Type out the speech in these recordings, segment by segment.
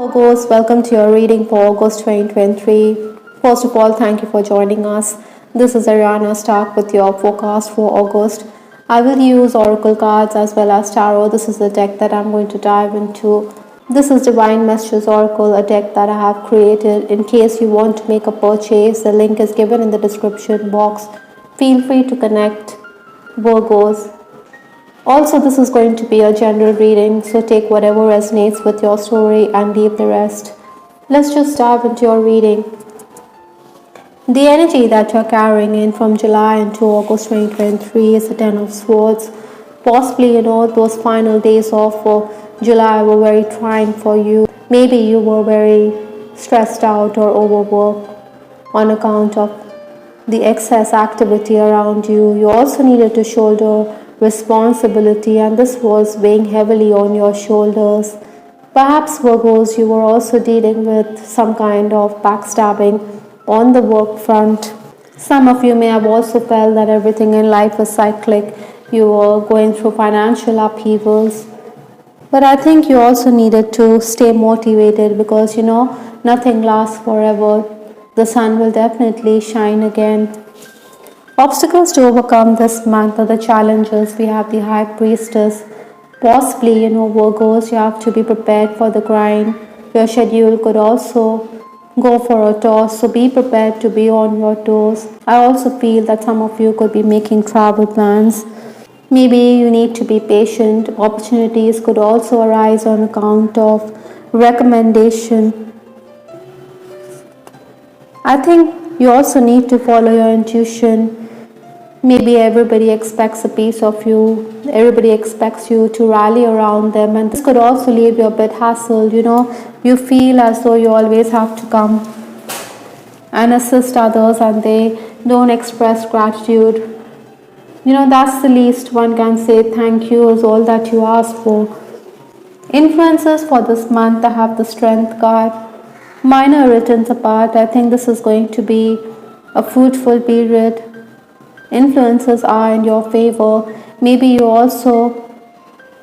Virgos, welcome to your reading for August 2023. First of all, thank you for joining us. This is Ariana Stark with your forecast for August. I will use oracle cards as well as tarot. This is the deck that I'm going to dive into. This is Divine Messages Oracle, a deck that I have created in case you want to make a purchase. The link is given in the description box. Feel free to connect, Virgos. Also, this is going to be a general reading, so take whatever resonates with your story and leave the rest. Let's just dive into your reading. The energy that you're carrying in from July into August 2023 is the Ten of Swords. Possibly, those final days of July were very trying for you. Maybe you were very stressed out or overworked on account of the excess activity around you. You also needed to shoulder responsibility, and this was weighing heavily on your shoulders. Perhaps, Virgos, you were also dealing with some kind of backstabbing on the work front. Some of you may have also felt that everything in life was cyclic. You were going through financial upheavals. But I think you also needed to stay motivated because nothing lasts forever. The sun will definitely shine again. Obstacles to overcome this month are the challenges. We have the High Priestess. Possibly, Virgos, you have to be prepared for the grind. Your schedule could also go for a toss, so be prepared to be on your toes. I also feel that some of you could be making travel plans. Maybe you need to be patient. Opportunities could also arise on account of recommendation. I think you also need to follow your intuition. Maybe everybody expects a piece of you. Everybody expects you to rally around them, and this could also leave you a bit hassled. You feel as though you always have to come and assist others and they don't express gratitude. That's the least one can say. Thank you is all that you ask for. Influences for this month, I have the Strength card. Minor irritants apart, I think this is going to be a fruitful period. Influences are in your favor. Maybe you also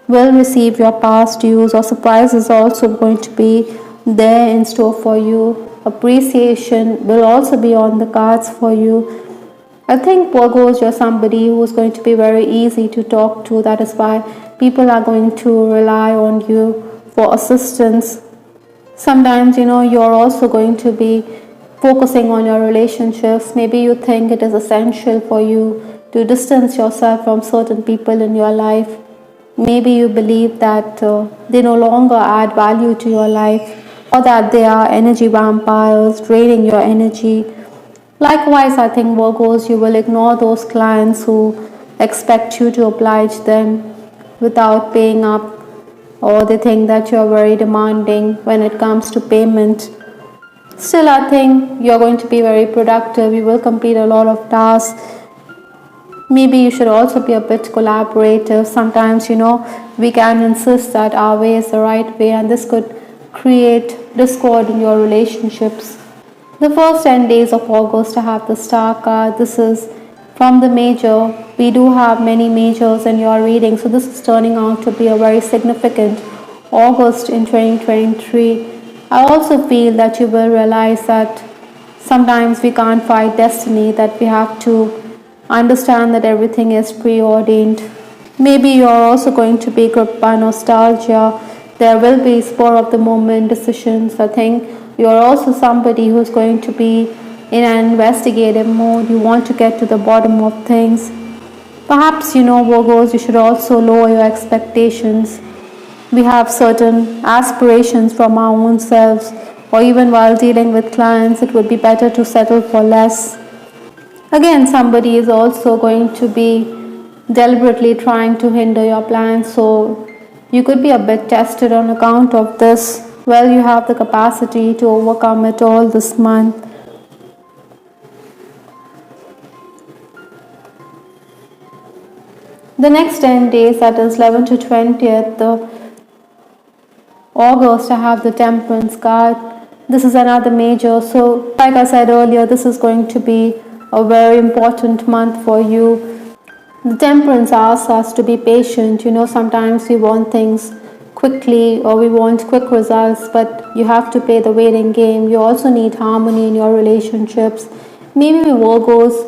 will receive your past dues, or surprises also going to be there in store for you. Appreciation will also be on the cards for you. I think, Virgos, you're somebody who's going to be very easy to talk to. That is why people are going to rely on you for assistance. Sometimes, you're also going to be focusing on your relationships. Maybe you think it is essential for you to distance yourself from certain people in your life. Maybe you believe that they no longer add value to your life, or that they are energy vampires draining your energy. Likewise, I think, Virgos, you will ignore those clients who expect you to oblige them without paying up, or they think that you are very demanding when it comes to payment. Still, I think you're going to be very productive. You will complete a lot of tasks. Maybe you should also be a bit collaborative. Sometimes, we can insist that our way is the right way, and this could create discord in your relationships. The first 10 days of August, I have the Star card. This is from the major. We do have many majors in your reading, so this is turning out to be a very significant August in 2023. I also feel that you will realize that sometimes we can't fight destiny, that we have to understand that everything is preordained. Maybe you are also going to be gripped by nostalgia. There will be spur of the moment decisions. I think you are also somebody who is going to be in an investigative mode. You want to get to the bottom of things. Perhaps, Virgos, you should also lower your expectations. We have certain aspirations from our own selves, or even while dealing with clients, it would be better to settle for less. Again, somebody is also going to be deliberately trying to hinder your plans, so you could be a bit tested on account of this. Well, you have the capacity to overcome it all this month. The next 10 days, that is 11 to 20th August, I have the Temperance card. This is another major. So, like I said earlier, this is going to be a very important month for you. The Temperance asks us to be patient. Sometimes we want things quickly, or we want quick results, but you have to play the waiting game. You also need harmony in your relationships. Maybe Virgos,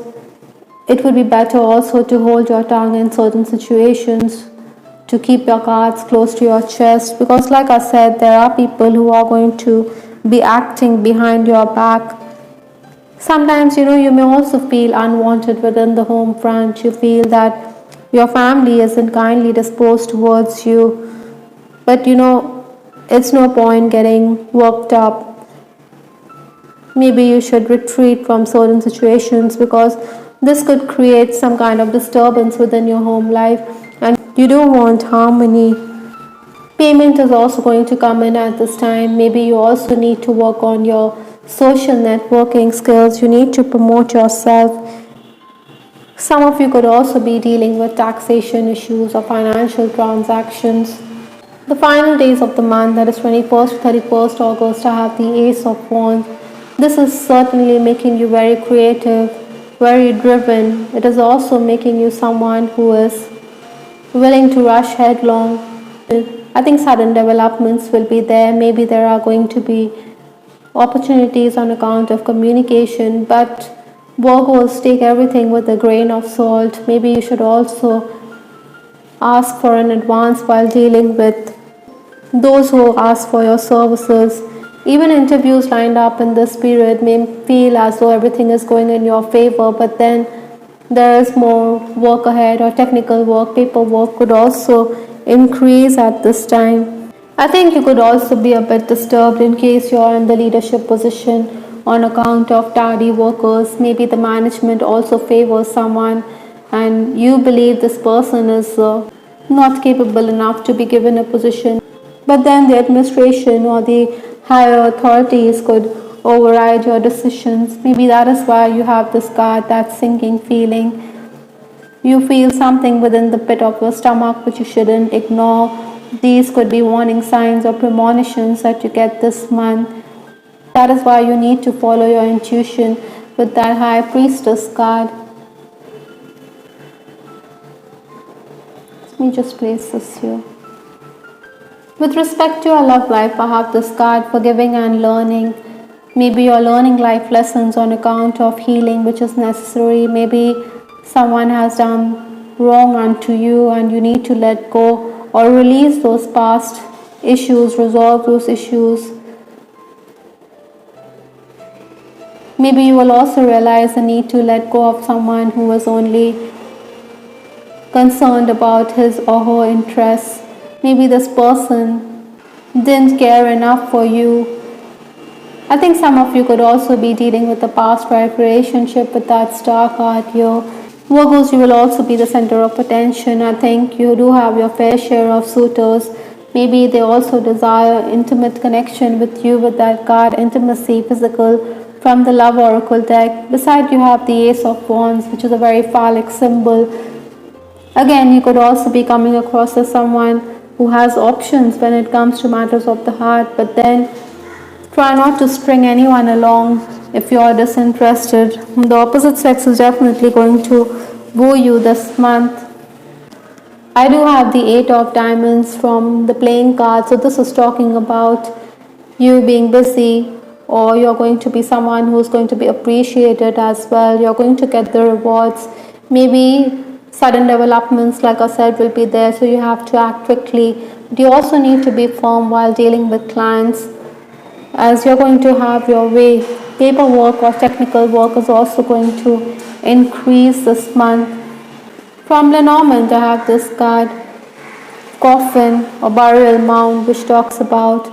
it would be better also to hold your tongue in certain situations, to keep your cards close to your chest, because like I said, there are people who are going to be acting behind your back. Sometimes, you may also feel unwanted within the home front. You feel that your family isn't kindly disposed towards you, but it's no point getting worked up. Maybe you should retreat from certain situations, because this could create some kind of disturbance within your home life, and you don't want harmony. Payment is also going to come in at this time. Maybe you also need to work on your social networking skills. You need to promote yourself. Some of you could also be dealing with taxation issues or financial transactions. The final days of the month, that is 21st to 31st August, I have the Ace of Wands. This is certainly making you very creative, very driven. It is also making you someone who is willing to rush headlong. I think sudden developments will be there. Maybe there are going to be opportunities on account of communication, but Virgos, take everything with a grain of salt. Maybe you should also ask for an advance while dealing with those who ask for your services. Even interviews lined up in this period may feel as though everything is going in your favor, but then there is more work ahead, or technical work, paperwork could also increase at this time. I think you could also be a bit disturbed in case you are in the leadership position on account of tardy workers. Maybe the management also favors someone and you believe this person is not capable enough to be given a position, but then the administration or the higher authorities could override your decisions. Maybe that is why you have this card, that sinking feeling. You feel something within the pit of your stomach which you shouldn't ignore. These could be warning signs or premonitions that you get this month. That is why you need to follow your intuition with that High Priestess card. Let me just place this here. With respect to your love life, I have this card, forgiving and learning. Maybe you're learning life lessons on account of healing which is necessary. Maybe someone has done wrong unto you and you need to let go or release those past issues, resolve those issues. Maybe you will also realize the need to let go of someone who was only concerned about his or her interests. Maybe this person didn't care enough for you. I think some of you could also be dealing with a past life relationship with that star card here. Virgos, you will also be the center of attention. I think you do have your fair share of suitors. Maybe they also desire intimate connection with you with that card, intimacy, physical, from the Love Oracle deck. Beside you have the Ace of Wands, which is a very phallic symbol. Again, you could also be coming across as someone who has options when it comes to matters of the heart, but then try not to string anyone along if you are disinterested. The opposite sex is definitely going to woo you this month. I do have the Eight of Diamonds from the playing card, so this is talking about you being busy, or you're going to be someone who's going to be appreciated as well. You're going to get the rewards. Maybe sudden developments, like I said, will be there, so you have to act quickly. But you also need to be firm while dealing with clients, as you're going to have your way. Paperwork or technical work is also going to increase this month. From Lenormand, I have this card, coffin or burial mound, which talks about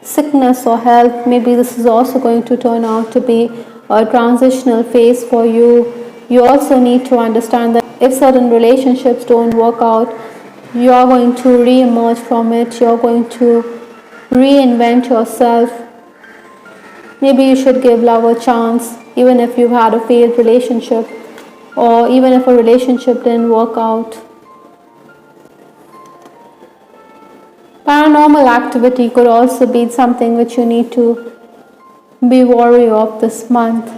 sickness or health. Maybe this is also going to turn out to be a transitional phase for you. You also need to understand that if certain relationships don't work out, you are going to re-emerge from it. You're going to reinvent yourself. Maybe you should give love a chance, even if you've had a failed relationship, or even if a relationship didn't work out. Paranormal activity could also be something which you need to be wary of this month.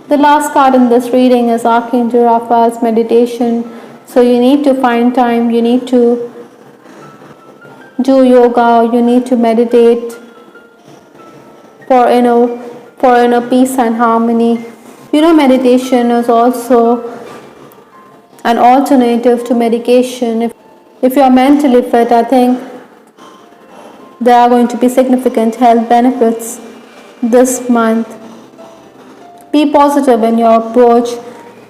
The last card in this reading is Archangel Raphael's meditation. So you need to find time, you need to do yoga or you need to meditate for inner peace and harmony. Meditation is also an alternative to medication. If you are mentally fit, I think there are going to be significant health benefits this month. Be positive in your approach.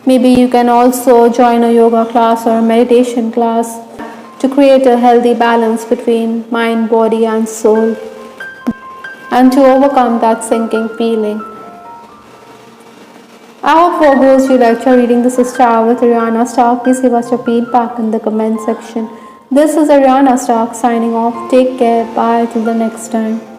Maybe you can also join a yoga class or a meditation class to create a healthy balance between mind, body and soul, and to overcome that sinking feeling. I hope Virgos you liked your reading. This is Star with Ariana Stark. Please give us your feedback in the comment section. This is Ariana Stark signing off. Take care. Bye till the next time.